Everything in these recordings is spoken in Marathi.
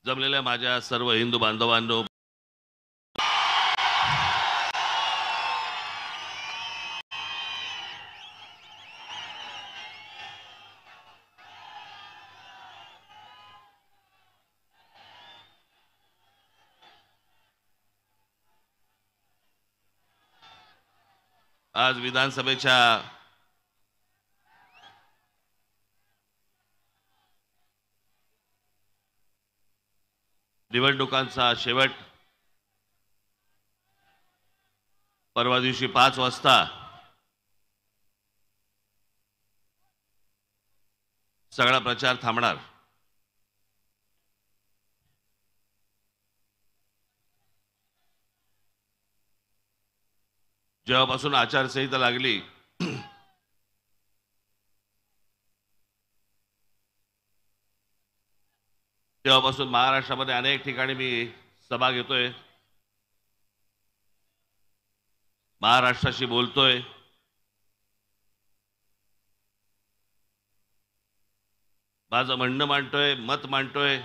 जमलेल्या माझ्या सर्व हिंदू बांधवांनो, आज विधानसभेच्या निवडणुकांचा शेवट परवा दिवशी 5 वाजता सगळा प्रचार थांबणार। जेव्हापासून आचारसंहिता लागली तेव्हापासून महाराष्ट्रामध्ये अनेक ठिकाणी मी सभा घेतोय, महाराष्ट्राशी बोलतोय, माझं म्हणणं मांडतोय, मत मांडतोय।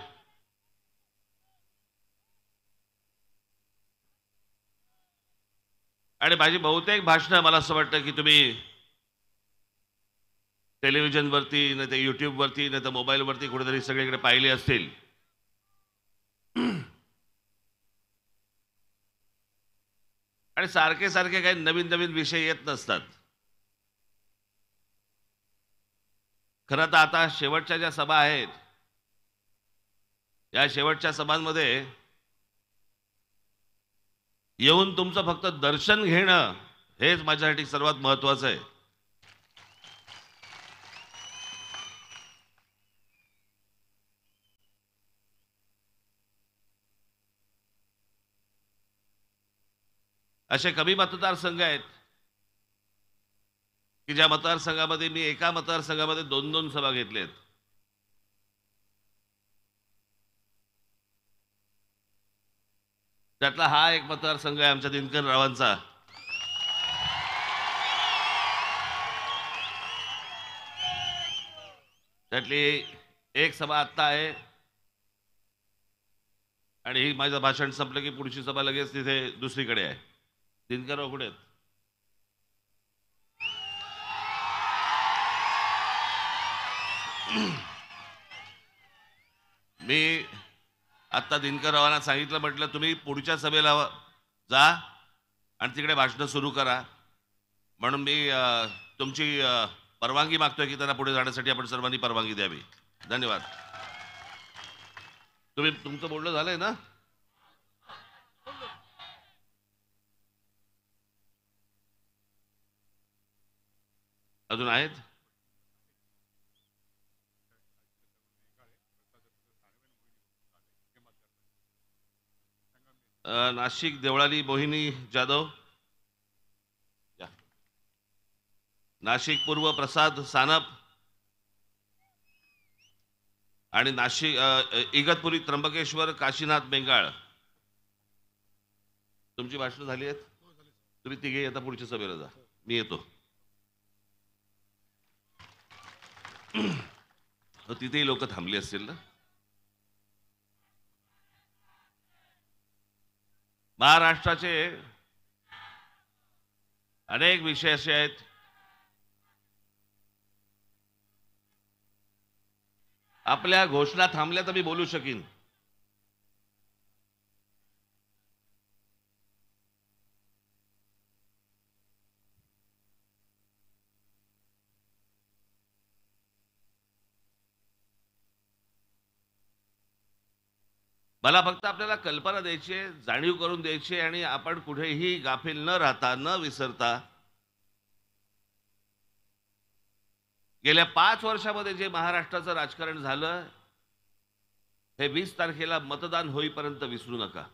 आणि माझी बहुतेक भाषणं मला असं वाटतं की तुम्ही टेलिव्हिजनवरती नाही तर युट्यूबवरती नाही तर मोबाईलवरती कुठेतरी सगळीकडे पाहिली असतील। आणि सारखे सारखे काही नवीन नवीन विषय येत नसतात। खरं तर आता शेवटच्या ज्या सभा आहेत, या शेवटच्या सभांमध्ये येऊन तुमचं फक्त दर्शन घेणं हेच माझ्यासाठी सर्वात महत्त्वाचं आहे। असे कमी मतदारसंघ आहेत की ज्या मतदारसंघामध्ये मी एका मतदारसंघामध्ये 2-2 सभा घेतल्यात। त्यातला हा एक मतदारसंघ आहे आमच्या दिनकर रावांचा। त्यातली एक सभा आत्ता आहे आणि ही माझं भाषण संपलं की पुढची सभा लगेच तिथे दुसरीकडे आहे। दिनकरराव कुठे आहेत? मी आत्ता दिनकररावांना सांगितलं, म्हटलं तुम्ही पुढच्या सभेला जा आणि तिकडे भाषणं सुरू करा, म्हणून मी तुमची परवानगी मागतोय की त्यांना पुढे जाण्यासाठी आपण सर्वांनी परवानगी द्यावी। धन्यवाद। तुमचं बोलणं झालंय ना? अजून आहेत? नाशिक देवळाली मोहिनी जाधव, नाशिक पूर्व प्रसाद सानप आणि नाशिक इगतपुरी त्र्यंबकेश्वर काशीनाथ बेंगाळ। तुमची भाषणं झाली आहेत? तुम्ही तिघे आता पुढच्या सभेला जा, मी येतो। तिथेही लोक थांबली असतील ना? महाराष्ट्राचे अनेक विषय असे आहेत आपल्या घोषणा थांबल्या तर मी बोलू शकीन। मला फक्त आपल्याला कल्पना द्यायची आहे, जाणीव करून द्यायची आहे आणि आपण कुठेही गाफील न राहता न विसरता गेल्या 5 वर्षामध्ये जे महाराष्ट्राचं राजकारण झालं हे 20 तारखेला मतदान होईपर्यंत विसरू नका।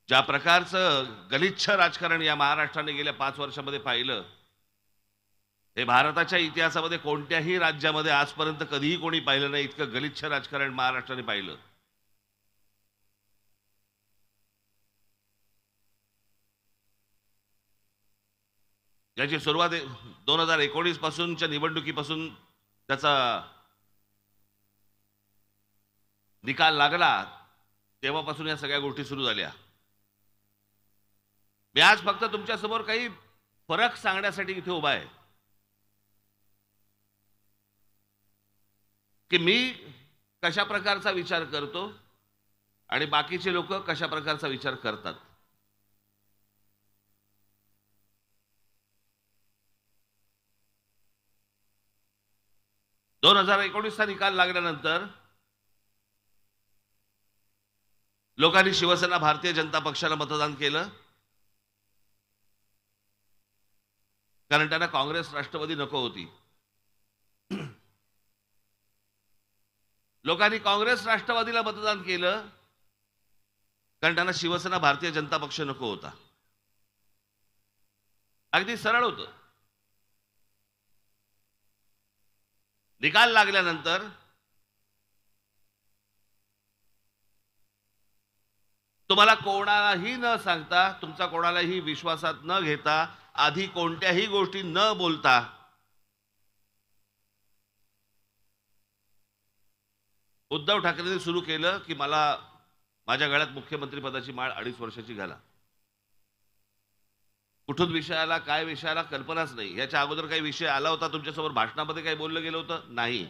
ज्या प्रकारचं गलिच्छ राजकारण या महाराष्ट्राने गेल्या 5 वर्षामध्ये पाहिलं, हे भारताच्या इतिहासामध्ये कोणत्याही राज्यामध्ये आजपर्यंत कधीही कोणी पाहिलं नाही। इतकं गलिच्छ राजकारण महाराष्ट्राने पाहिलं। याची सुरुवात 2019 पासूनच्या निवडणुकीपासून त्याचा निकाल लागला तेव्हापासून या सगळ्या गोष्टी सुरू झाल्या. मी आज फक्त तुमच्या समोर काही फरक सांगण्यासाठी इथे उभा आहे की मी कशा प्रकारचा विचार करतो आणि बाकीचे लोक कशा प्रकारचा विचार करतात. 2019चा निकाल लागल्यानंतर लोकांनी शिवसेना भारतीय जनता पक्षाला मतदान केलं, कारण त्यांना काँग्रेस राष्ट्रवादी नको होती. लोकांनी काँग्रेस राष्ट्रवादीला मतदान केलं, कारण त्यांना शिवसेना भारतीय जनता पक्ष नको होता. अगदी सरळ होतं. निकाल लागल्यानंतर तुम्हाला कोणालाही न सांगता, तुमचा कोणालाही विश्वासात न घेता, आधी कोणत्याही गोष्टी न बोलता उद्धव ठाकरेंनी सुरू केलं की मला माझ्या गळ्यात मुख्यमंत्री पदाची माळ 2.5 वर्षाची घाला. कुठून विषय आला, काय विषय आला, कल्पनाच नाही. याच्या अगोदर काही विषय आला होता तुमच्यासमोर, भाषणामध्ये काही बोललं गेलं होतं? नाही.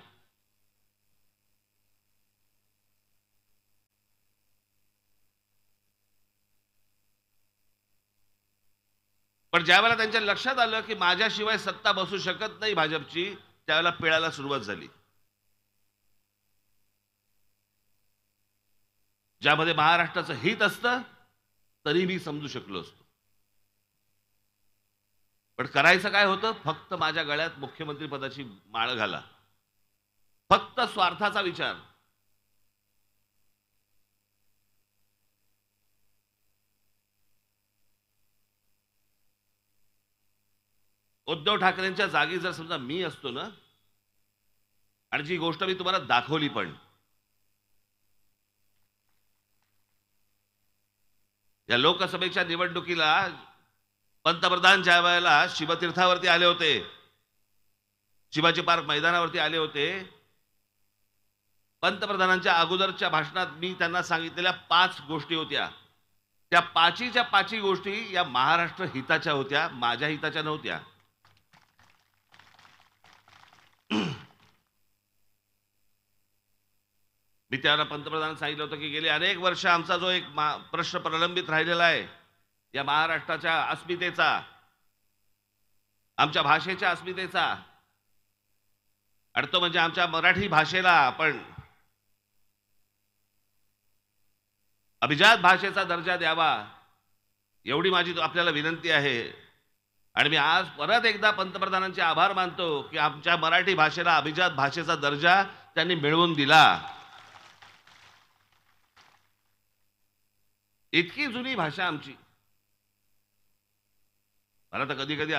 पण ज्यावेळेला त्यांच्या लक्षात आलं की माझ्याशिवाय सत्ता बसू शकत नाही भाजपची, त्यावेळेला पिळायला सुरुवात झाली. ज्यामध्ये महाराष्ट्राचं हित असतं तरी मी समजू शकलो असतो. पण करायचं काय होतं? फक्त माझ्या गळ्यात मुख्यमंत्री पदाची माळ घाला. फक्त स्वार्थाचा विचार. उद्धव ठाकरेंच्या जागी जर समजा मी असतो ना, आणि जी गोष्ट मी तुम्हाला दाखवली, पण या लोकसभेच्या निवडणुकीला पंतप्रधान ज्या वेळेला शिवतीर्थावरती आले होते, शिवाजी पार्क मैदानावरती आले होते, पंतप्रधानांच्या अगोदरच्या भाषणात मी त्यांना सांगितलेल्या 5 गोष्टी होत्या. त्या 5च्या 5 गोष्टी या महाराष्ट्र हिताच्या होत्या, माझ्या हिताच्या नव्हत्या. मी त्याला पंतप्रधानांना सांगितलं होतं की गेले अनेक वर्ष आमचा जो एक प्रश्न प्रलंबित राहिलेला आहे या महाराष्ट्राच्या अस्मितेचा, आमच्या भाषेच्या अस्मितेचा, आणि तो म्हणजे आमच्या मराठी भाषेला आपण अभिजात भाषेचा दर्जा द्यावा, एवढी माझी आपल्याला विनंती आहे. आणि मी आज परत एकदा पंतप्रधानांचे आभार मानतो की आमच्या मराठी भाषेला अभिजात भाषेचा दर्जा त्यांनी मिळवून दिला. इतकी जुनी भाषा आमची. मला तर कधी कधी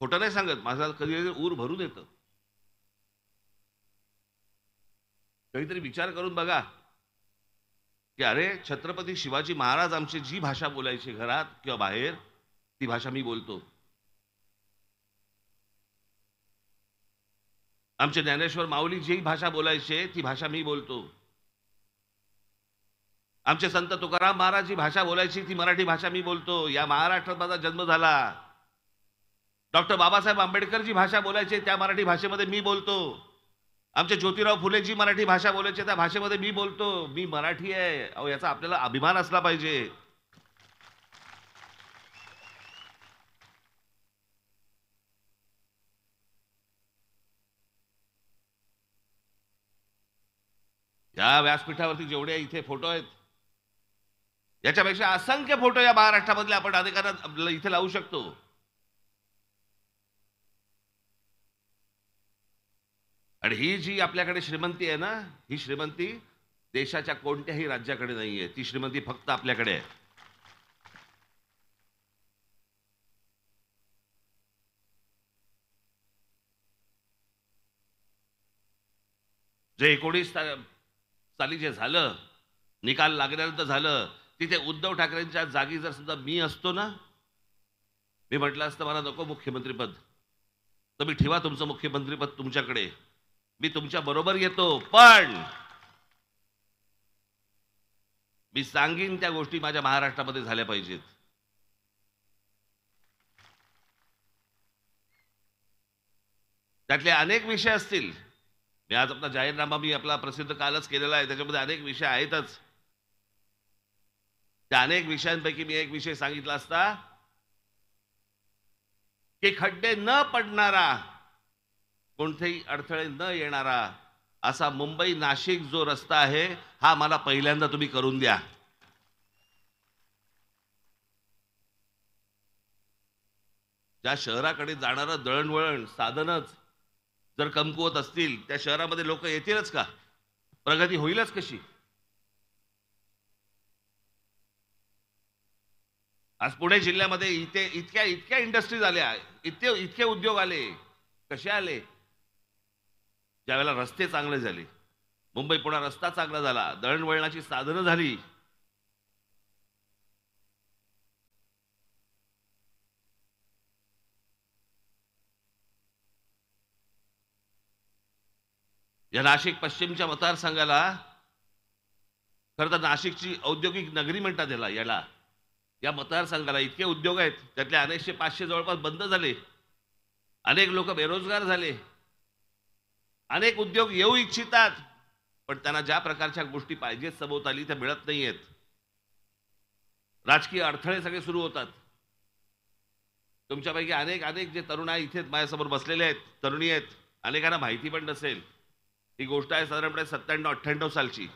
खोटं नाही सांगत, माझा कधी कधी ऊर भरून येतं. काहीतरी विचार करून बघा की अरे, छत्रपती शिवाजी महाराज आमची जी भाषा बोलायची घरात किंवा बाहेर, ती भाषा मी बोलतो. आमचे ज्ञानेश्वर माऊली जी भाषा बोलायचे ती भाषा मी बोलतो. आमचे संत तुकाराम महाराज जी भाषा बोलायची ती मराठी भाषा मी बोलतो. या महाराष्ट्रात माझा जन्म झाला. डॉक्टर बाबासाहेब आंबेडकर जी भाषा बोलायचे त्या मराठी भाषेमध्ये मी बोलतो. आमचे ज्योतिराव फुले जी मराठी भाषा बोलायचे त्या भाषेमध्ये मी बोलतो. मी मराठी आहे. अहो, याचा आपल्याला अभिमान असला पाहिजे. या व्यासपीठावरती जेवढे इथे फोटो आहेत, याच्यापेक्षा असंख्य फोटो या महाराष्ट्रामधले आपण अधिकारात इथे लावू शकतो. आणि ही जी आपल्याकडे श्रीमंती आहे ना, ही श्रीमंती देशाच्या कोणत्याही राज्याकडे नाहीये. ती श्रीमंती फक्त आपल्याकडे आहे. जे 19 साली जे झालं, निकाल लागल्यानंतर झालं, तिथे उद्धव ठाकरेंच्या जागी जर सुद्धा मी असतो ना, मी म्हटलं असतं मला नको मुख्यमंत्रीपद, तुम्ही ठेवा तुमचं मुख्यमंत्रीपद तुमच्याकडे, मी तुमच्या बरोबर येतो, पण मी सांगीन त्या गोष्टी माझ्या महाराष्ट्रामध्ये झाल्या पाहिजेत. त्यातले अनेक विषय असतील. मी आज आपला जाहीरनामा मी आपला प्रसिद्ध कालच केलेला आहे, त्याच्यामध्ये अनेक विषय आहेतच. त्या अनेक विषयांपैकी मी एक विषय सांगितला असता की खड्डे न पडणारा, कोणतेही अडथळे न येणारा असा मुंबई नाशिक जो रस्ता आहे हा मला पहिल्यांदा तुम्ही करून द्या. ज्या शहराकडे जाणारं दळणवळण साधनच जर कमकुवत असतील त्या शहरामध्ये लोक येतीलच का? प्रगती होईलच कशी? आज पुणे जिल्ह्यामध्ये इथे इतक्या इतक्या इंडस्ट्रीज आल्या, इतके उद्योग आले. कसे आले? ज्यावेळेला रस्ते चांगले झाले, मुंबई पुणे रस्ता चांगला झाला, दळणवळणाची साधनं झाली. या नाशिक पश्चिमच्या मतदारसंघाला खरं तर नाशिकची औद्योगिक नगरी म्हणतात याला. या मतदारसंघाला इतके उद्योग आहेत, त्यातले अनेकशे 500 जवळपास बंद झाले. अनेक लोक बेरोजगार झाले. अनेक उद्योग येऊ इच्छितात, पण त्यांना ज्या प्रकारच्या गोष्टी पाहिजेत सभोवताली त्या मिळत नाहीयेत. राजकीय अडथळे सगळे सुरू होतात. तुमच्यापैकी अनेक अनेक जे तरुण आहे इथे माझ्यासमोर बसलेले आहेत, तरुणी आहेत, अनेकांना माहिती पण नसेल. ही गोष्ट आहे साधारणपणे 97-98 सालची.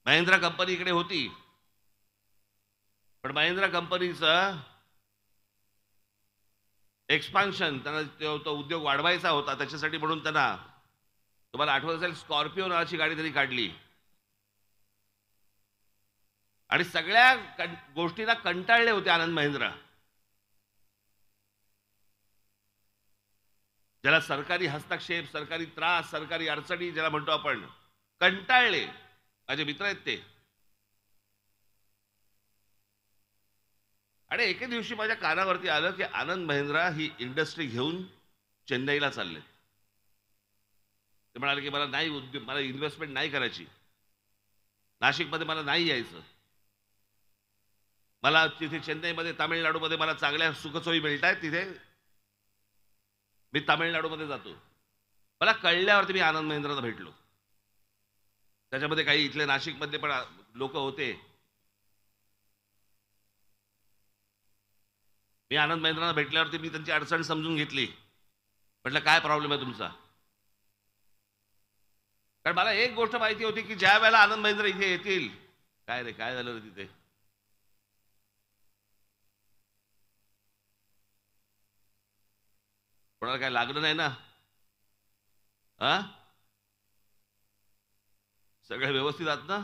महिंद्रा कंपनी इकडे होती, पण महिंद्रा कंपनीचं एक्सपान्शन, त्यांना तो उद्योग वाढवायचा होता, त्याच्यासाठी म्हणून त्यांना, तुम्हाला आठवत असेल, स्कॉर्पिओ नावाची गाडी तरी काढली. आणि सगळ्या गोष्टींना कंटाळले होते आनंद महिंद्रा. ज्याला सरकारी हस्तक्षेप, सरकारी त्रास, सरकारी अडचणी ज्याला म्हणतो आपण, कंटाळले. माझे मित्र आहेत ते. आणि एके दिवशी माझ्या कानावरती आलं की आनंद महिंद्रा ही इंडस्ट्री घेऊन चेन्नईला चालले. ते म्हणाले की मला नाही उद्योग, मला इन्व्हेस्टमेंट नाही करायची, नाशिकमध्ये मला नाही यायचं, मला तिथे चेन्नईमध्ये तामिळनाडूमध्ये मला चांगल्या सुखसोयी मिळत आहेत, तिथे मी तामिळनाडूमध्ये जातो. मला कळल्यावरती मी आनंद महिंद्राला भेटलो. त्याच्यामध्ये काही इथले नाशिकमधले पण लोक होते. मी आनंद महिंद्राला भेटल्यावरती मी त्यांची अडचण समजून घेतली. म्हटलं काय प्रॉब्लेम आहे तुमचा? कारण मला एक गोष्ट माहिती होती की ज्या वेळेला आनंद महिंद्रा इथे येतील, काय रे काय झालं रे तिथे, कोणाला काय लागलं नाही ना? हा, सगळे व्यवस्थित आहात ना?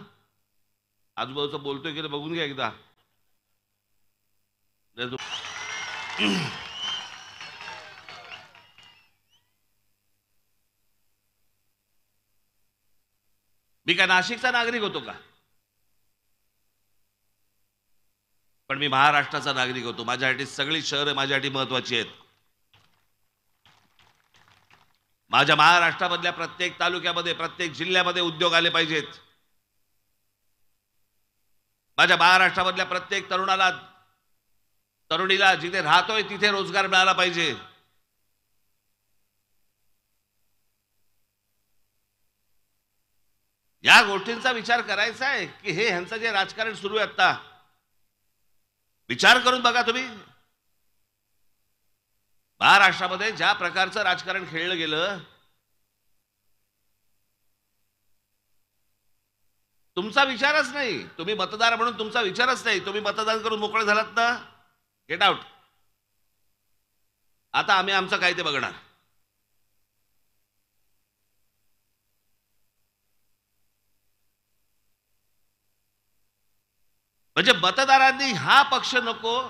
आजूबाजूचं बोलतोय की बघून घ्या एकदा. मी काय नाशिकचा नागरिक होतो का? पण मी महाराष्ट्राचा नागरिक होतो. माझ्यासाठी सगळी शहरं माझ्यासाठी महत्वाची आहेत. माझ्या महाराष्ट्रामधल्या प्रत्येक तालुक्यामध्ये, प्रत्येक जिल्ह्यामध्ये उद्योग आले पाहिजेत. माझ्या महाराष्ट्रामधल्या प्रत्येक तरुणाला, तरुणीला जिथे राहतोय तिथे रोजगार मिळाला पाहिजे. या गोष्टींचा विचार करायचा आहे की हे ह्यांचं जे राजकारण सुरू आहे आता, विचार करून बघा तुम्ही. महाराष्ट्रामध्ये ज्या प्रकारचं राजकारण खेळलं गेलं, तुमचा विचारच नाही. तुम्ही मतदार म्हणून तुमचा विचारच नाही. तुम्ही मतदान करून मोकळे झालात ना, गेट आउट. आता आम्ही आमचं काय ते बघणार. म्हणजे मतदारांनी हा पक्ष नको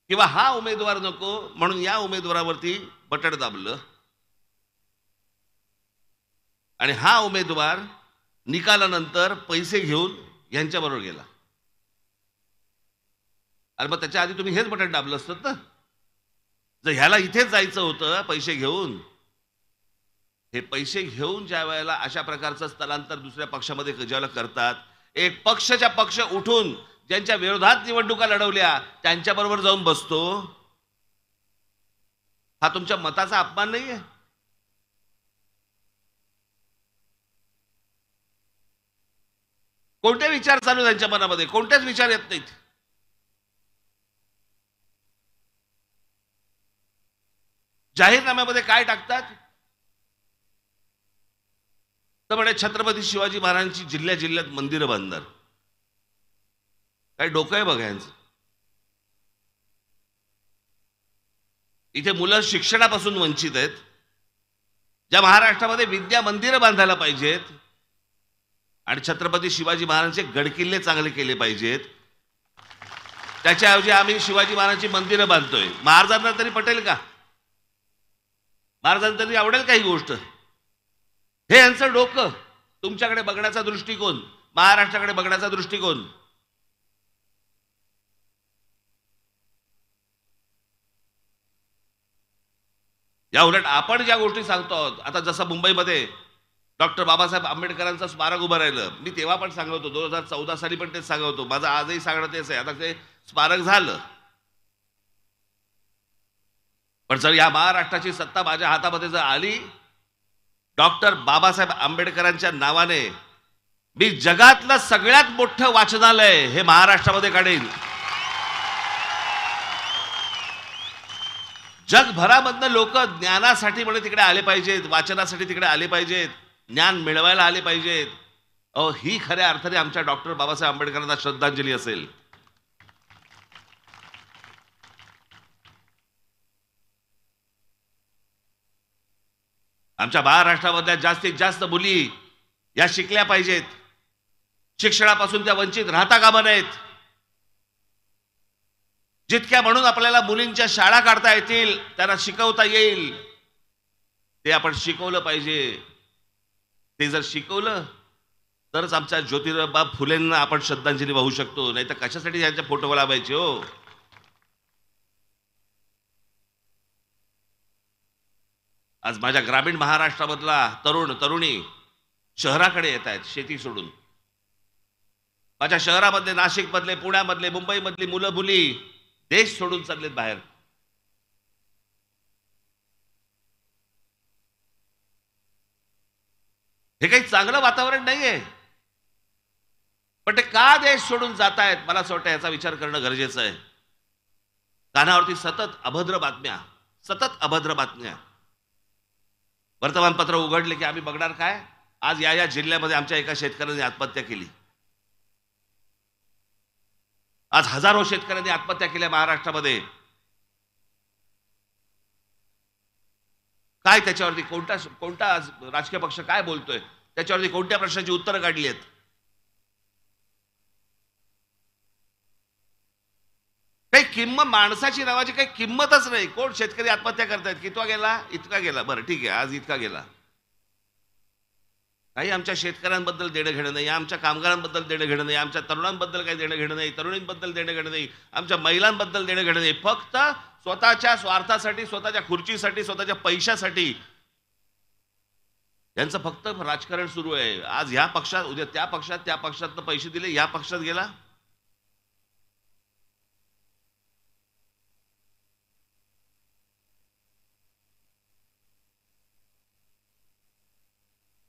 किंवा हा उमेदवार नको म्हणून या उमेदवारावरती बटण दाबलं, आणि हा उमेदवार निकालानंतर पैसे घेऊन यांच्याबरोबर गेला. अरे मग त्याच्या आधी तुम्ही हेच बटन दाबलं असतं ना. जर ह्याला इथेच जायचं होतं पैसे घेऊन, हे पैसे घेऊन ज्या वेळेला अशा प्रकारचं स्थलांतर दुसऱ्या पक्षामध्ये ज्यावेळेला करतात, एक पक्षाच्या पक्ष उठून ज्यांच्या विरोधात निवडणुका लढवल्या त्यांच्याबरोबर जाऊन बसतो, हा तुमच्या मताचा अपमान नाहीये? कोणते विचार चालू त्यांच्या मनामध्ये? कोणतेच विचार येत नाहीत. जाहीरनाम्यामध्ये काय टाकतात? तर म्हणे छत्रपती शिवाजी महाराजांची जिल्ह्या जिल्ह्यात मंदिरं बांधणार. काय डोकं आहे बघा यांचं. इथे मुलं शिक्षणापासून वंचित आहेत. ज्या महाराष्ट्रामध्ये विद्या मंदिरं बांधायला पाहिजेत आणि छत्रपती शिवाजी महाराजांचे गडकिल्ले चांगले केले पाहिजेत, त्याच्याऐवजी आम्ही शिवाजी महाराजांची मंदिरं बांधतोय. महाराजांना तरी पटेल का? महाराजांना तरी आवडेल का ही गोष्ट? हे यांचं डोकं, तुमच्याकडे बघण्याचा दृष्टिकोन, महाराष्ट्राकडे बघण्याचा दृष्टिकोन. या उलट आपण ज्या गोष्टी सांगतो आहोत, आता जसं मुंबईमध्ये डॉक्टर बाबासाहेब आंबेडकरांचं स्मारक उभं राहिलं, मी तेव्हा पण सांगत होतो, 2014 साली पण तेच सांगत होतो, माझं आजही सांगणं तेच आहे. आता ते स्मारक झालं, पण जर या महाराष्ट्राची सत्ता माझ्या हातामध्ये जर आली, डॉक्टर बाबासाहेब आंबेडकरांच्या नावाने मी जगातलं सगळ्यात मोठं वाचनालय हे महाराष्ट्रामध्ये काढेन. जगभरामधनं लोक ज्ञानासाठी म्हणे तिकडे आले पाहिजेत, वाचनासाठी तिकडे आले पाहिजेत, ज्ञान मिळवायला आले पाहिजेत. ही खऱ्या अर्थाने आमच्या डॉक्टर बाबासाहेब आंबेडकरांना श्रद्धांजली असेल. आमच्या महाराष्ट्रामधल्या जास्तीत जास्त मुली या शिकल्या पाहिजेत. शिक्षणापासून त्या वंचित राहता कामा नयेत. जितक्या म्हणून आपल्याला मुलींच्या शाळा काढता येतील, त्यांना शिकवता येईल, ते आपण शिकवलं पाहिजे. ते जर शिकवलं तरच आमच्या ज्योतिबा फुलेंना आपण श्रद्धांजली वाहू शकतो. नाही तर कशासाठी यांच्या फोटो लावायचे हो? आज माझ्या ग्रामीण महाराष्ट्रामधला तरुण तरुणी शहराकडे येत आहेत शेती सोडून. माझ्या शहरामधले, नाशिकमधले, पुण्यामधले, मुंबईमधली मुलं मुली देश सोडून चाललेत बाहेर. हे काही चांगलं वातावरण नाहीये. पण ते का देश सोडून जात आहेत, मला असं वाटतं याचा विचार करणं गरजेचं आहे. कानावरती सतत अभद्र बातम्या, सतत अभद्र बातम्या. वर्तमानपत्र उघडले की आम्ही बघणार काय? आज या या जिल्ह्यामध्ये आमच्या एका शेतकऱ्याने आत्महत्या केली. आज हजारो शेतकऱ्यांनी आत्महत्या केल्या महाराष्ट्रामध्ये. काय त्याच्यावरती कोणता आज राजकीय पक्ष काय बोलतोय? त्याच्यावरती कोणत्या प्रश्नाची उत्तरं काढली आहेत? काही किंमत, माणसाची नावाची काही किंमतच नाही. कोण शेतकरी आत्महत्या करतायत? कितवा गेला? इतका गेला. बरं ठीक आहे, आज इतका गेला. काही आमच्या शेतकऱ्यांबद्दल देणं घेणं नाही, आमच्या कामगारांबद्दल देणं घेणं नाही, आमच्या तरुणांबद्दल काही देणं घेणं नाही, तरुणींबद्दल देणं घेणं नाही, आमच्या महिलांबद्दल देणं घेणं नाही. फक्त स्वतःच्या स्वार्थासाठी, स्वतःच्या खुर्चीसाठी, स्वतःच्या पैशासाठी यांचं फक्त राजकारण सुरू आहे. आज ह्या पक्षात, उद्या त्या पक्षात, त्या पक्षातनं पैसे दिले, या पक्षात गेला.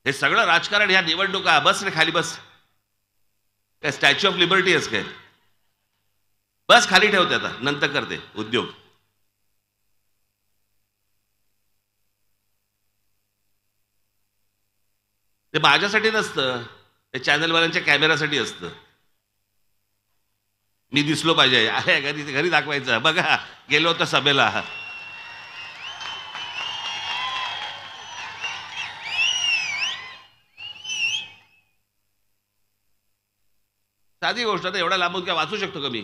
हे सगळं राजकारण, ह्या निवडणुका. बस रे खाली बस. काय स्टॅच्यू ऑफ लिबर्टी आहेस काय? बस खाली ठेवते, आता नंतर करते उद्योग. ते माझ्यासाठी नसतं, ते चॅनलवाल्यांच्या कॅमेरासाठी असतं. मी दिसलो पाहिजे, आहे घरी, घरी दाखवायचं. बघा गेलो होतो सभेला. साधी गोष्ट, तर एवढा लांबून काय वाचू शकतो का मी?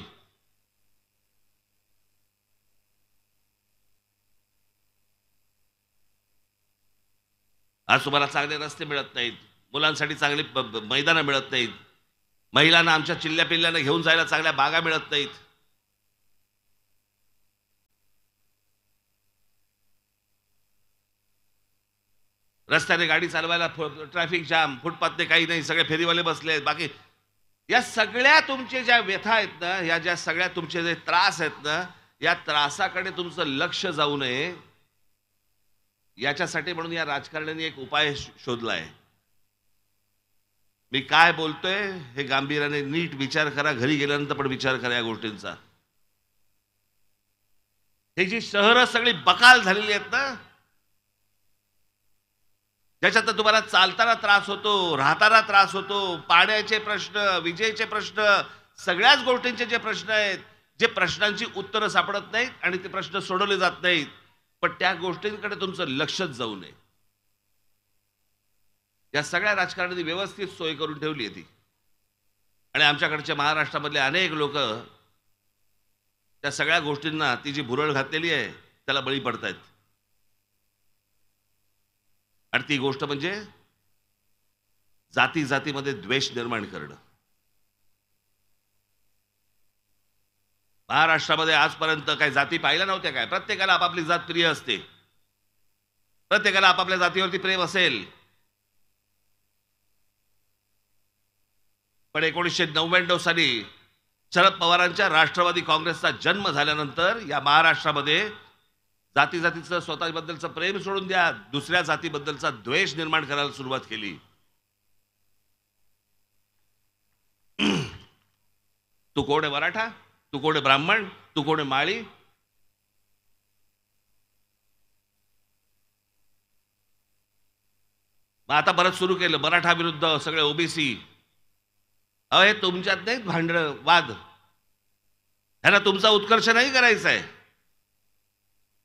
आज तुम्हाला चांगले रस्ते मिळत नाहीत, मुलांसाठी चांगली मैदानं मिळत नाहीत, महिलांना आमच्या चिल्ल्या पिल्ल्यांना घेऊन जायला चांगल्या बागा मिळत नाहीत. रस्त्याने गाडी चालवायला ट्रॅफिक जाम, फुटपाथने काही नाही, सगळे फेरीवाले बसले आहेत. बाकी या सगळ्या तुमचे ज्या व्यथा आहेत ना, या ज्या सगळ्या तुमचे जे त्रास आहेत ना, या त्रासाकडे तुमचं लक्ष जाऊ नये याच्यासाठी म्हणून या राजकारण्यांनी एक उपाय शोधला आहे. मी काय बोलतोय हे गांभीर्याने नीट विचार करा, घरी गेल्यानंतर पण विचार करा या गोष्टींचा. हे जी शहरं सगळी बकाल झालेली आहेत ना, ज्याच्यात तुम्हाला चालताना त्रास होतो, राहताना त्रास होतो, पाण्याचे प्रश्न, विजेचे प्रश्न, सगळ्याच गोष्टींचे जे प्रश्न आहेत, जे प्रश्नांची उत्तरं सापडत नाहीत आणि ते प्रश्न सोडवले जात नाहीत, पण त्या गोष्टींकडे तुमचं लक्षच जाऊ नये. या सगळ्या राजकारण्यांनी व्यवस्थित सोय करून ठेवली आहे ती. आणि आमच्याकडच्या महाराष्ट्रामधले अनेक लोक त्या सगळ्या गोष्टींना ती जी भुरळ घातलेली आहे त्याला बळी पडतायत. आणि ती गोष्ट म्हणजे जाती जातीमध्ये द्वेष निर्माण करणं. महाराष्ट्रामध्ये आजपर्यंत काही जाती पाहिल्या नव्हत्या काय? प्रत्येकाला आपापली जात प्रिय असते, प्रत्येकाला आपापल्या जातीवरती प्रेम असेल. पण 1999 साली शरद पवारांच्या राष्ट्रवादी काँग्रेसचा जन्म झाल्यानंतर या महाराष्ट्रामध्ये जाती जातीचं स्वतःबद्दलचं प्रेम सोडून द्या, दुसऱ्या जातीबद्दलचा द्वेष निर्माण करायला सुरुवात केली. तू कोण आहे मराठा, तू कोण आहे ब्राह्मण, तू कोण आहे माळी. मग आता परत सुरू केलं मराठा विरुद्ध सगळे ओबीसी. हे तुमच्यात नाहीत भांडण वाद, ह्यांना तुमचा उत्कर्ष नाही करायचा आहे.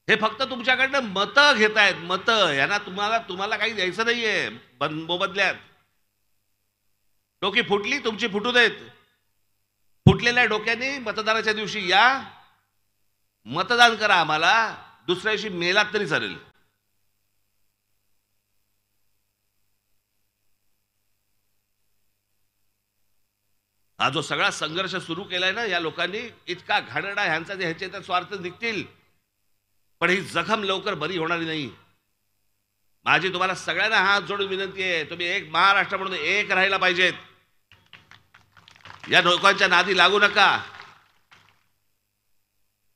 हे फक्त तुमच्याकडनं मतं घेतायत, मतं. यांना तुम्हाला काही द्यायचं नाहीये मोबदल्यात. डोकी फुटली तुमची, फुटू देत. फुटलेल्या डोक्याने मतदानाच्या दिवशी या, मतदान करा आम्हाला, दुसऱ्या दिवशी मेलात तरी चालेल. हा जो सगळा संघर्ष सुरू केलाय ना या लोकांनी, इतका घाणेरडा, ह्यांचा जे ह्याचे तर स्वार्थ निघतील, पण ही जखम लवकर बरी होणार नाही. माझी तुम्हाला सगळ्यांना हात जोडून विनंती आहे, तुम्ही एक महाराष्ट्र म्हणून एक राहायला पाहिजेत. या लोकांच्या नादी लागू नका.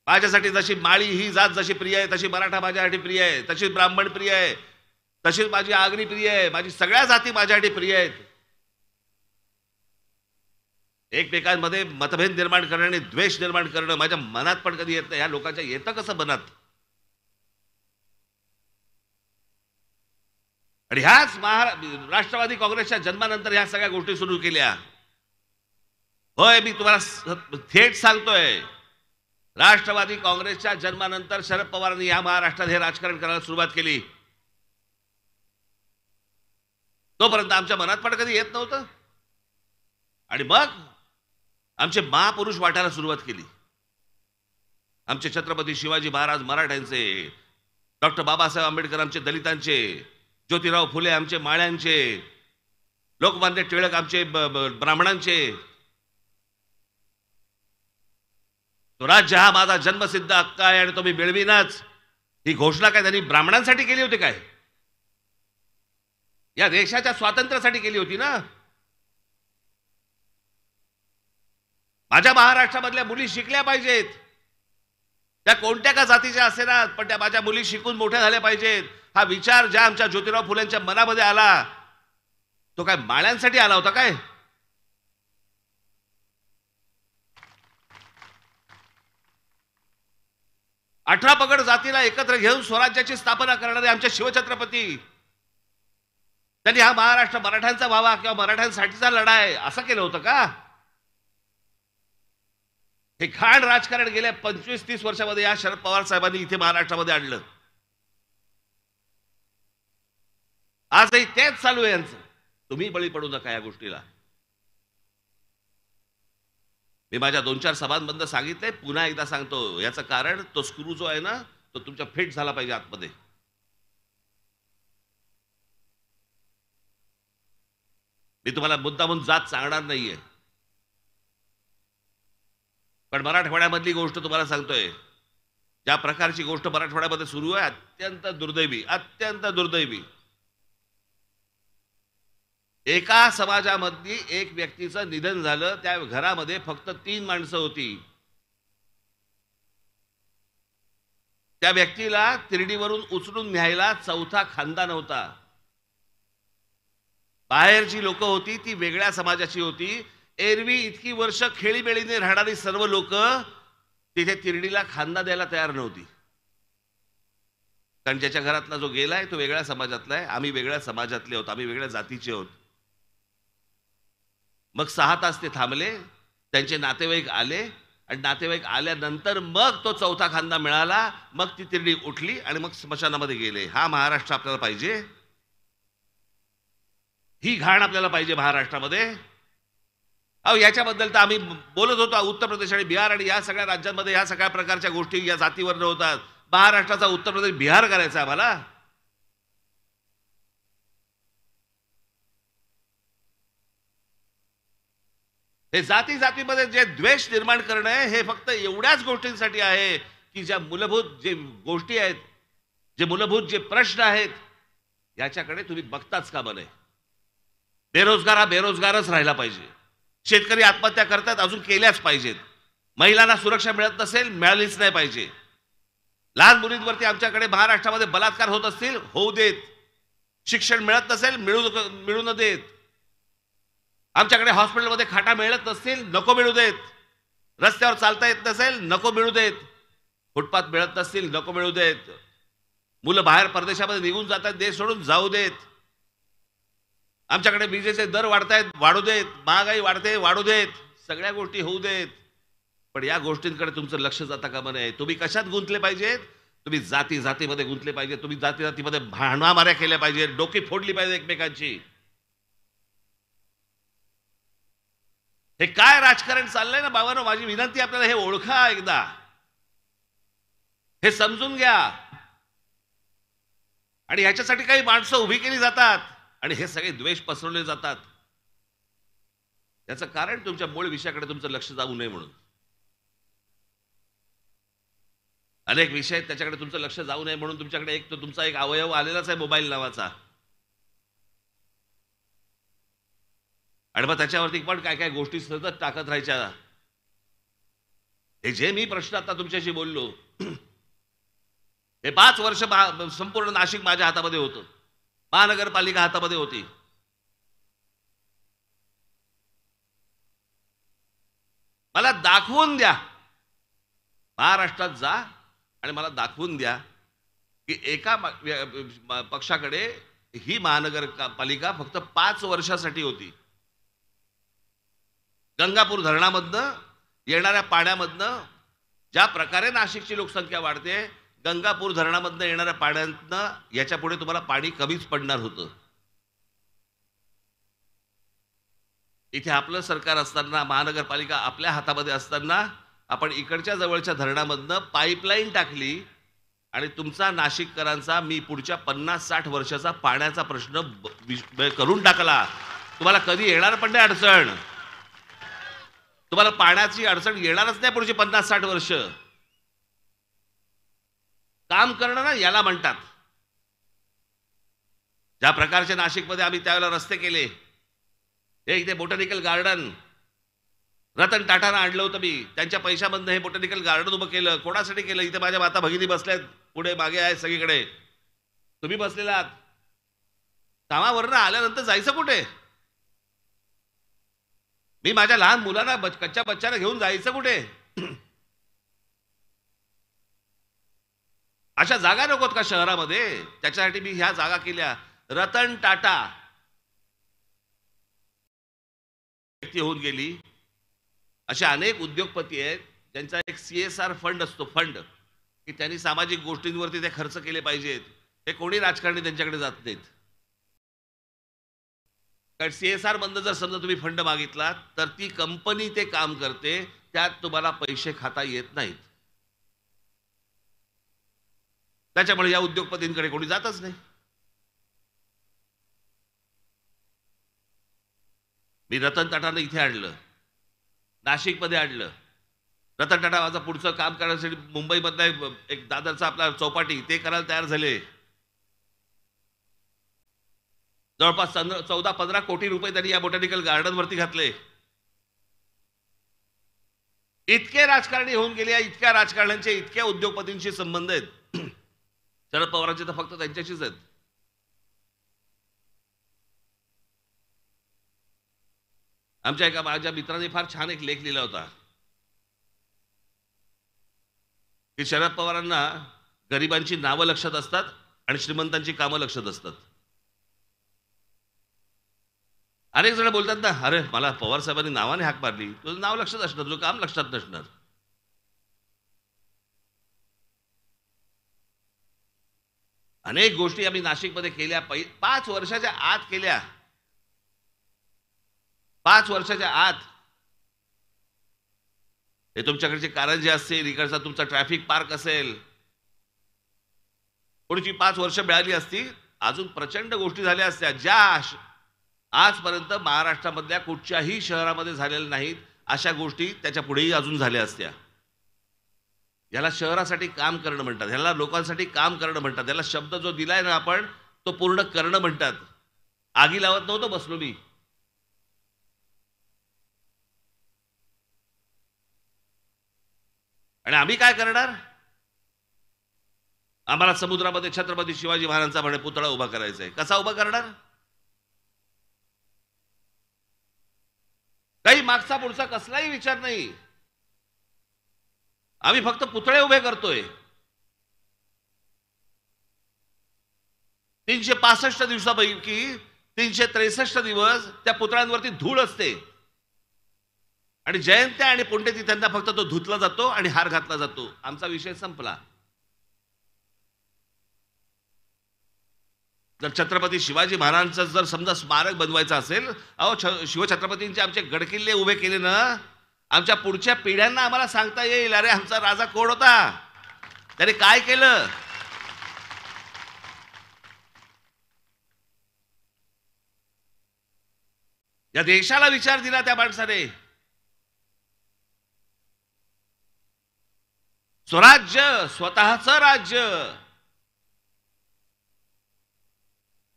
माझ्यासाठी जशी माळी ही जात जशी प्रिय आहे, तशी मराठा माझ्यासाठी प्रिय आहे, तशीच ब्राह्मण प्रिय आहे, तशीच माझी आगरी प्रिय आहे, माझी सगळ्या जाती माझ्यासाठी प्रिय आहेत. एकमेकांमध्ये मतभेद निर्माण करणं आणि द्वेष निर्माण करणं माझ्या मनात पण कधी येत नाही. ह्या लोकांच्या येतं कसं मनात? आणि ह्याच राष्ट्रवादी काँग्रेसच्या जन्मानंतर ह्या सगळ्या गोष्टी सुरू केल्या. होय, मी तुम्हाला थेट सांगतोय, राष्ट्रवादी काँग्रेसच्या जन्मानंतर शरद पवारांनी या महाराष्ट्रात हे राजकारण करायला सुरुवात केली. तोपर्यंत आमच्या मनात पण कधी येत नव्हतं. आणि मग आमचे महापुरुष वाटायला सुरुवात केली. आमचे छत्रपती शिवाजी महाराज मराठ्यांचे, डॉक्टर बाबासाहेब आंबेडकर आमचे दलितांचे, ज्योतिराव फुले आमचे माळ्यांचे, लोकमान्य टिळक आमचे ब्राह्मणांचे. तो राज्य हा माझा जन्मसिद्ध हक्क आहे आणि तो मी मिळवीनच, ही घोषणा काय त्यांनी ब्राह्मणांसाठी केली होती काय? या देशाच्या स्वातंत्र्यासाठी केली होती ना. माझ्या महाराष्ट्रामधल्या मुली शिकल्या पाहिजेत, त्या कोणत्या का जातीच्या असेना, पण त्या माझ्या मुली शिकून मोठ्या झाल्या पाहिजेत. हा विचार ज्या आमच्या ज्योतिराव फुलेंच्या मनामध्ये आला, तो काय माळ्यांसाठी आला होता काय? अठरा पगड जातीला एकत्र घेऊन स्वराज्याची स्थापना करणारे आमचे शिवछत्रपती, त्यांनी हा महाराष्ट्र मराठ्यांचा व्हावा किंवा मराठ्यांसाठीचा लढा आहे असं केलं होतं का? हे घाण राजकारण गेल्या 25-30 वर्षामध्ये या शरद पवार साहेबांनी इथे महाराष्ट्रामध्ये आणलं. आजही तेच चालू आहे यांचं. तुम्ही बळी पडू नका या गोष्टीला. मी माझ्या 2-4 सभांमधनं सांगितलंय, पुन्हा एकदा सांगतो. याचं कारण तो स्क्रू जो आहे ना, तो तुमच्या फिट झाला पाहिजे आतमध्ये. मी तुम्हाला मुद्दामून जात सांगणार नाहीये, पण मराठवाड्यामधली गोष्ट तुम्हाला सांगतोय. ज्या प्रकारची गोष्ट मराठवाड्यामध्ये सुरू आहे, अत्यंत दुर्दैवी, अत्यंत दुर्दैवी. एका समाजामधली एक व्यक्तीचं निधन झालं, त्या घरामध्ये फक्त 3 माणसं होती. त्या व्यक्तीला तिरडीवरून उचलून न्यायला चौथा खानदान होता. बाहेरची लोकं होती ती वेगळ्या समाजाची होती. एरवी इतकी वर्ष खेळीमेळीने राहणारी सर्व लोकं तिथे तिरडीला खांदा द्यायला तयार नव्हती. कारण ज्याच्या घरातला जो गेलाय तो वेगळ्या समाजातला आहे, आम्ही वेगळ्या समाजातले आहोत, आम्ही वेगळ्या जातीचे आहोत. मग 6 तास ते थांबले, त्यांचे नातेवाईक आले आणि नातेवाईक आल्यानंतर मग तो चौथा खांदा मिळाला. मग ती तिरडी उठली आणि मग स्मशानामध्ये गेले. हा महाराष्ट्र आपल्याला पाहिजे? ही घाण आपल्याला पाहिजे महाराष्ट्रामध्ये? अहो, याच्याबद्दल तर आम्ही बोलत होतो. उत्तर प्रदेश आणि बिहार आणि या सगळ्या राज्यांमध्ये या सगळ्या प्रकारच्या गोष्टी या जातीवरनं होतात. महाराष्ट्राचा उत्तर प्रदेश बिहार करायचा आम्हाला? हे जाती जातीमध्ये जे द्वेष निर्माण करणं आहे हे फक्त एवढ्याच गोष्टींसाठी आहे की ज्या मूलभूत जे गोष्टी आहेत, जे मूलभूत जे प्रश्न आहेत, याच्याकडे तुम्ही बघताच कामा नये. बेरोजगार हा बेरोजगारच राहिला पाहिजे. शेतकरी आत्महत्या करतात, अजून केल्याच पाहिजेत. महिलांना सुरक्षा मिळत नसेल, मिळालीच नाही पाहिजे. लहान मुलींवरती आमच्याकडे महाराष्ट्रामध्ये बलात्कार होत असतील, होऊ देत. शिक्षण मिळत नसेल, मिळू न देत. आमच्याकडे हॉस्पिटलमध्ये खाटा मिळत नसतील, नको मिळू देत. रस्त्यावर चालता येत नसेल, नको मिळू देत. फुटपाथ मिळत नसतील, नको मिळू देत. मुलं बाहेर परदेशामध्ये निघून जातात, देश सोडून जाऊ देत. आमच्याकडे विजेचे दर वाढतायत, वाढू देत. महागाई वाढते, वाढू देत. सगळ्या गोष्टी होऊ देत. पण या गोष्टींकडे तुमचं लक्ष जाता कामा नये. तुम्ही कशात गुंतले पाहिजेत? तुम्ही जाती जातीमध्ये गुंतले पाहिजे. तुम्ही जाती जातीमध्ये भांडणामाऱ्या केल्या पाहिजे, डोकी फोडली पाहिजे एकमेकांची. हे काय राजकारण चाललंय ना बाबांनो, माझी विनंती आपल्याला हे ओळखा एकदा. हे समजून घ्या. आणि ह्याच्यासाठी काही माणसं उभी केली जातात आणि हे सगळे द्वेष पसरवले जातात. याचं कारण तुमच्या मूळ विषयाकडे तुमचं लक्ष जाऊ नये म्हणून. अनेक विषय आहेत त्याच्याकडे तुमचं लक्ष जाऊ नये म्हणून तुमच्याकडे एक तो तुमचा एक अवयव आलेलाच आहे, मोबाईल नावाचा. आणि मग त्याच्यावरती पण काय काय गोष्टी सतत टाकत राहायच्या. हे जे मी प्रश्न आता तुमच्याशी बोललो, हे 5 वर्ष संपूर्ण नाशिक माझ्या हातामध्ये होतं. महानगरपालिका हातामध्ये होती. मला दाखवून द्या, महाराष्ट्रात जा आणि मला दाखवून द्या की एका पक्षाकडे ही महानगरपालिका फक्त 5 वर्षासाठी होती. गंगापूर धरणामधनं येणाऱ्या पाण्यामधनं ज्या प्रकारे नाशिकची लोकसंख्या वाढते, गंगापूर धरणामधनं येणाऱ्या पाण्यातनं याच्या पुढे तुम्हाला पाणी कमीच पडणार होतं. इथे आपलं सरकार असताना, महानगरपालिका आपल्या हातामध्ये असताना आपण इकडच्या जवळच्या धरणामधनं पाईपलाईन टाकली आणि तुमचा नाशिककरांचा मी पुढच्या 50-60 वर्षाचा पाण्याचा प्रश्न करून टाकला. तुम्हाला कधी येणार पण नाही अडचण. तुम्हाला पाण्याची अडचण येणारच नाही पुढची 50-60 वर्ष. काम करणं ना याला म्हणतात. ज्या प्रकारचे नाशिकमध्ये आम्ही त्यावेळेला रस्ते केले, हे इथे बोटॅनिकल गार्डन रतन टाटानं आणलं होतं मी. त्यांच्या पैशामधनं हे बोटॅनिकल गार्डन उभं केलं. कोणासाठी केलं? इथे माझ्या माता भगिनी बसल्यात, पुढे मागे आहे सगळीकडे. तुम्ही बसलेला कामावरनं आल्यानंतर जायचं कुठे? मी माझ्या लहान मुलांना कच्च्या बच्चाला घेऊन जायचं कुठे? अशा जागा नकोत का शहरामध्ये? त्याच्यासाठी मी ह्या जागा केल्या. रतन टाटा व्यक्ती होऊन गेली. असे अनेक उद्योगपती आहेत ज्यांचा एक CSR फंड असतो, फंड की त्यांनी सामाजिक गोष्टींवरती ते खर्च केले पाहिजेत. हे कोणी राजकारणी त्यांच्याकडे जात नाहीत. कारण CSR मधनं जर समजा तुम्ही फंड मागितला तर ती कंपनी ते काम करते, त्यात तुम्हाला पैसे खाता येत नाहीत. त्याच्यामुळे या उद्योगपतींकडे कोणी जातच नाही. मी रतन टाटानं इथे आणलं, नाशिकमध्ये आणलं. रतन टाटा माझं पुढचं काम करण्यासाठी मुंबईमधला एक दादरचा आपला चौपाटी ते करायला तयार झाले. जवळपास 14-15 कोटी रुपये त्यांनी या बोटॅनिकल गार्डनवरती घातले. इतके राजकारणी होऊन गेले, इतक्या राजकारण्यांचे इतक्या उद्योगपतींशी संबंध आहेत. शरद पवारांचे तर फक्त त्यांच्याशीच आहेत. आमच्या एका माझ्या मित्राने फार छान एक लेख लिहिला होता की शरद पवारांना गरिबांची नावं लक्षात असतात आणि श्रीमंतांची कामं लक्षात असतात. अनेक जण बोलतात ना, अरे मला पवार साहेबांनी नावाने हाक मारली, तुझं नाव लक्षात असणार, तुझं काम लक्षात नसणार. अनेक गोष्टी आम्ही नाशिकमध्ये केल्या, 5 वर्षाच्या आत केल्या. 5 वर्षाच्या आत हे तुमच्याकडचे कारंजे असतील, इकडचा तुमचा ट्रॅफिक पार्क असेल, पुढची 5 वर्ष मिळाली असती, अजून प्रचंड गोष्टी झाल्या असत्या, ज्या आजपर्यंत महाराष्ट्रामधल्या कुठच्याही शहरामध्ये झालेल्या नाहीत. अशा गोष्टी त्याच्या पुढेही अजून झाल्या असत्या. याला शहरासाठी काम करणं म्हणतात, ह्याला लोकांसाठी काम करणं म्हणतात. याला शब्द जो दिलाय ना आपण, तो पूर्ण करणं म्हणतात. आगी लावत नव्हतो बसलो मी. आणि आम्ही काय करणार? आम्हाला समुद्रामध्ये छत्रपती शिवाजी महाराजांचा म्हणे पुतळा उभा करायचा आहे. कसा उभा करणार? काही मागचा पुढचा कसलाही विचार नाही. आम्ही फक्त पुतळे उभे करतोय. 365 दिवसापैकी 363 दिवस त्या पुतळ्यांवरती धूळ असते आणि जयंत्या आणि पुण्यतिथ्यांना फक्त तो धुतला जातो आणि हार घातला जातो. आमचा विषय संपला. जर छत्रपती शिवाजी महाराजांचं जर समजा स्मारक बनवायचं असेल, अहो शिवछत्रपतींचे आमचे गडकिल्ले उभे केले ना, आमच्या पुढच्या पिढ्यांना आम्हाला सांगता येईल, अरे आमचा राजा कोण होता, त्याने काय केलं. या देशाला विचार दिला त्या माणसाने. स्वराज्य, स्वतःचं राज्य.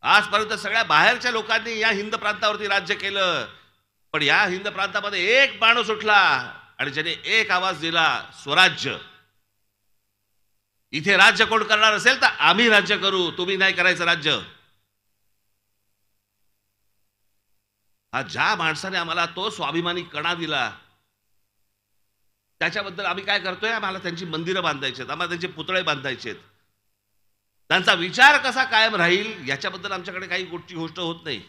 आजपर्यंत सगळ्या बाहेरच्या लोकांनी या हिंद प्रांतावरती राज्य केलं, पण या हिंद प्रांतामध्ये एक माणूस उठला आणि ज्याने एक आवाज दिला, स्वराज्य. इथे राज्य कोण करणार असेल तर आम्ही राज्य करू, तुम्ही नाही करायचं राज्य. हा ज्या माणसाने आम्हाला तो स्वाभिमानी कणा दिला, त्याच्याबद्दल आम्ही काय करतोय? आम्हाला त्यांची मंदिरं बांधायची आहेत, आम्हाला त्यांचे पुतळे बांधायचे आहेत. त्यांचा विचार कसा कायम राहील याच्याबद्दल आमच्याकडे काही गोष्ट होत नाही.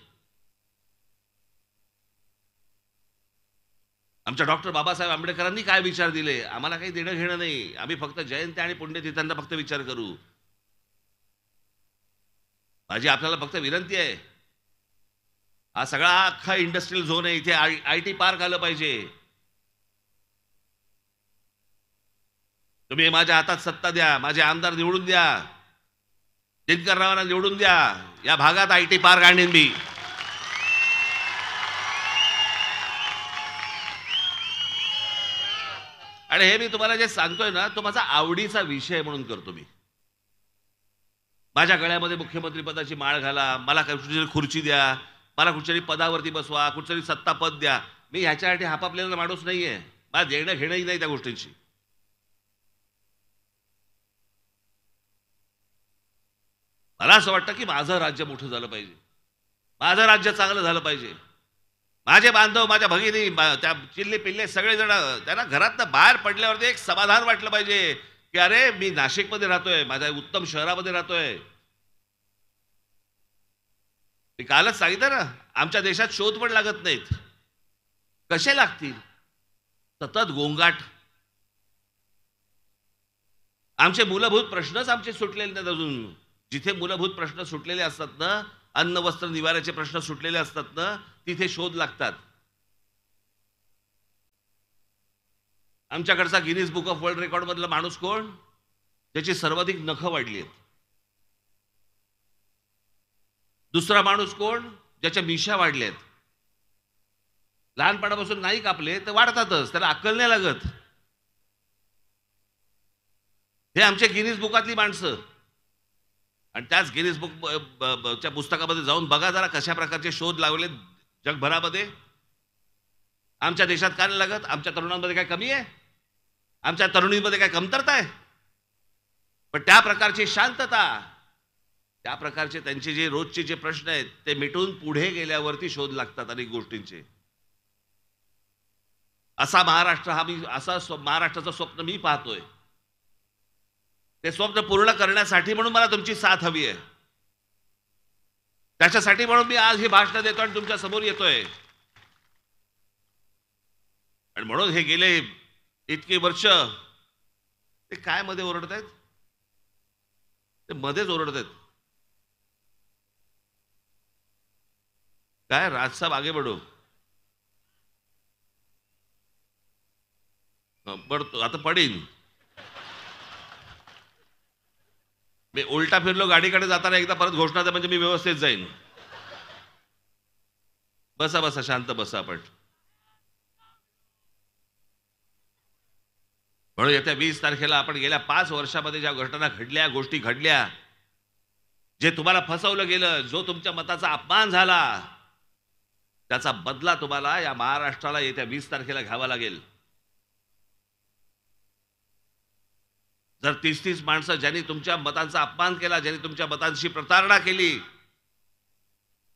आमच्या डॉक्टर बाबासाहेब आंबेडकरांनी काय विचार दिले आम्हाला काही देणं घेणं नाही. आम्ही फक्त जयंती आणि पुण्यतिथ्यांना फक्त विचार करू. माझी आपल्याला फक्त विनंती आहे, हा सगळा अख्खा इंडस्ट्रियल झोन आहे, इथे आयटी पार्क आलं पाहिजे. तुम्ही माझ्या हातात सत्ता द्या, माझे आमदार निवडून द्या, दिनकररावांना निवडून द्या, या भागात आयटी पार्क आणीन मी. आणि हे मी तुम्हाला जे सांगतोय ना, तो माझा आवडीचा विषय म्हणून करतो मी. माझ्या गळ्यामध्ये मुख्यमंत्री पदाची माळ घाला, मला कुठेतरी खुर्ची द्या, मला कुठच्याही पदावरती बसवा, कुठच्याही सत्ता पद द्या. मी ह्याच्यासाठी हापापलेला माणूस नाहीये. मला देणं घेणंही नाही त्या गोष्टींची. मला असं वाटतं की माझं राज्य मोठं झालं पाहिजे, माझं राज्य चांगलं झालं पाहिजे. माझे बांधव, माझ्या भगिनी, त्या चिल्ले पिल्ले सगळेजण, त्यांना घरातनं बाहेर पडल्यावरती एक समाधान वाटलं पाहिजे की अरे मी नाशिकमध्ये राहतोय, माझ्या उत्तम शहरामध्ये राहतोय. मी कालच सांगितलं ना, आमच्या देशात शोध पण लागत नाहीत. कसे लागतील? सतत गोंगाट. आमचे मूलभूत प्रश्नच आमचे सुटलेले नाहीत अजून. जिथे मूलभूत प्रश्न सुटलेले असतात ना, अन्न वस्त्र निवाऱ्याचे प्रश्न सुटलेले असतात ना, तिथे शोध लागतात. आमच्याकडचा Guinness book of world record मधला माणूस कोण? ज्याची सर्वाधिक नखं वाढली आहेत. दुसरा माणूस कोण? ज्याच्या मिशा वाढल्या आहेत. लहानपणापासून नाही कापले तर वाढतातच, त्याला अक्कल नाही लागत. हे आमच्या गिनीज बुकातली माणसं. आणि त्याच गिनीज बुकच्या पुस्तकामध्ये जाऊन बघा जरा कशा प्रकारचे शोध लावले जगभरामध्ये. आमच्या देशात काय नाही लागत? आमच्या तरुणांमध्ये काय कमी आहे? आमच्या तरुणींमध्ये काय कमतरता आहे? पण त्या प्रकारची शांतता, त्या प्रकारचे त्यांचे जे रोजचे जे प्रश्न आहेत ते मिटून पुढे गेल्यावरती शोध लागतात अनेक गोष्टींचे. असा महाराष्ट्र महाराष्ट्राचं स्वप्न मी पाहतोय. ते स्वप्न पूर्ण करण्यासाठी म्हणून मला तुमची साथ हवी आहे. त्याच्यासाठी म्हणून मी आज ही भाषण देतो आणि तुमच्या समोर येतोय. आणि म्हणून हे गेले इतकी वर्ष ते काय मध्ये ओरडत आहेत? ते मध्येच ओरडत आहेत. काय राजसाहेब आगे बढो. पडतो आता पडीन. मी उलटा फिरलो गाडीकडे जाताना एकदा परत घोषणा द्या म्हणजे मी व्यवस्थित जाईन. बसा बसा शांत बसा आपण. म्हणून येत्या 20 तारखेला आपण गेल्या 5 वर्षामध्ये ज्या घटना घडल्या, गोष्टी घडल्या, जे तुम्हाला फसवलं गेलं, जो तुमच्या मताचा अपमान झाला, त्याचा बदला तुम्हाला या महाराष्ट्राला येत्या 20 तारखेला घ्यावा लागेल. जर 30-30 माणसं ज्यांनी तुमच्या मतांचा अपमान केला, ज्यांनी तुमच्या मतांशी प्रतारणा केली,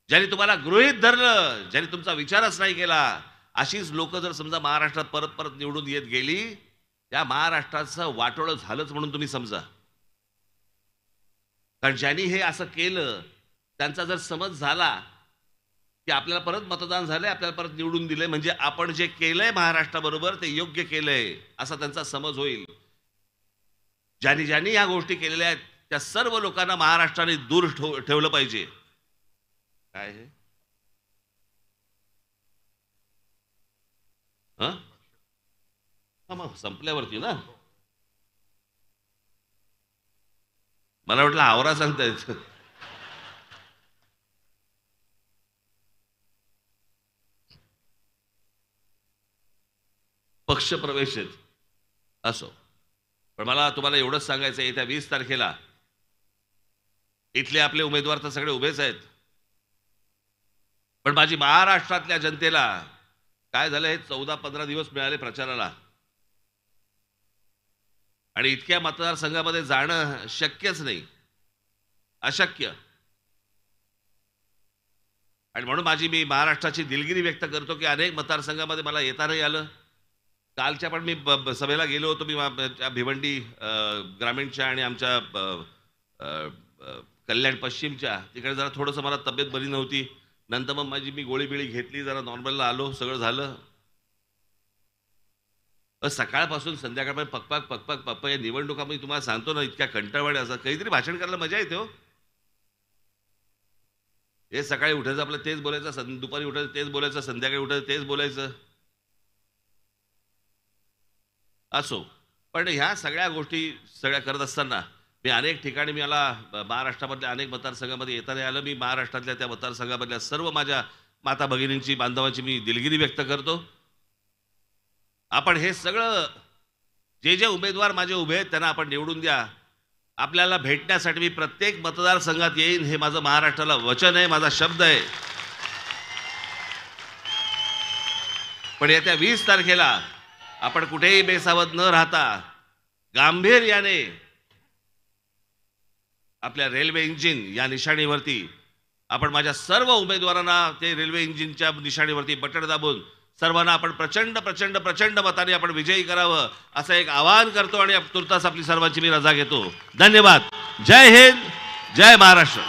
ज्यांनी तुम्हाला गृहीत धरलं, ज्यांनी तुमचा विचारच नाही केला, अशीच लोक जर समजा महाराष्ट्रात परत परत निवडून येत गेली, त्या महाराष्ट्राचं वाटोळं झालंच म्हणून तुम्ही समजा. कारण ज्यांनी हे असं केलं त्यांचा जर समज झाला की आपल्याला परत मतदान झालंय, आपल्याला परत निवडून दिलंय, म्हणजे आपण जे केलंय महाराष्ट्राबरोबर ते योग्य केलंय असा त्यांचा समज होईल. ज्यांनी ज्यांनी ह्या गोष्टी केलेल्या आहेत त्या सर्व लोकांना महाराष्ट्राने दूर ठेवलं पाहिजे. काय हे मग संपल्यावरती ना, मला वाटलं आवरा सांगतायत. पक्ष प्रवेश आहेत असो. पण मला तुम्हाला एवढंच सांगायचं आहे, येत्या 20 तारखेला इथले आपले उमेदवार तर सगळे उभेच आहेत, पण माझी महाराष्ट्रातल्या जनतेला काय झालंय, 14-15 दिवस मिळाले प्रचाराला आणि इतक्या मतदारसंघामध्ये जाणं शक्यच नाही, अशक्य. आणि म्हणून मी महाराष्ट्राची दिलगिरी व्यक्त करतो की अनेक मतदारसंघामध्ये मला येता नाही आलं. कालच्या पण मी सभेला गेलो होतो. मी भिवंडी ग्रामीणच्या आणि आमच्या कल्याण पश्चिमच्या तिकडे जरा थोडंसं मला तब्येत बरी नव्हती. नंतर मग मी गोळी बिळी घेतली, जरा नॉर्मलला आलो, सगळं झालं. सकाळपासून संध्याकाळपर्यंत पकपाक पकपाक पप्पा या निवडणुका मी तुम्हाला सांगतो ना, इतक्या कंटाळवाड्या असतात. काहीतरी भाषण करायला मजा येते हो. हे सकाळी उठायचं आपलं तेच बोलायचं, दुपारी उठायचं तेच बोलायचं, संध्याकाळी उठायचं तेच बोलायचं असो. पण ह्या सगळ्या गोष्टी करत असताना मी अनेक ठिकाणी मला महाराष्ट्रामधल्या अनेक मतदारसंघामध्ये येता नाही आलं. मी महाराष्ट्रातल्या त्या मतदारसंघामधल्या सर्व माझ्या माता भगिनींची, बांधवांची मी दिलगिरी व्यक्त करतो. आपण हे सगळं जे जे उमेदवार माझे उभे आहेत त्यांना आपण निवडून द्या. आपल्याला भेटण्यासाठी मी प्रत्येक मतदारसंघात येईन, हे माझं महाराष्ट्राला वचन आहे, माझा शब्द आहे. पण येत्या 20 तारखेला आपण कुठेही बेसावध न राहता गांभीर्याने आपल्या रेल्वे इंजिन या निशाणीवरती आपण माझ्या सर्व उमेदवारांना ते रेल्वे इंजिनच्या निशाणीवरती बटन दाबून सर्वांना आपण प्रचंड प्रचंड प्रचंड मताने आपण विजयी करावं असं एक आवाहन करतो आणि तुर्तास आपली सर्वांची मी रजा घेतो. धन्यवाद. जय हिंद, जय महाराष्ट्र.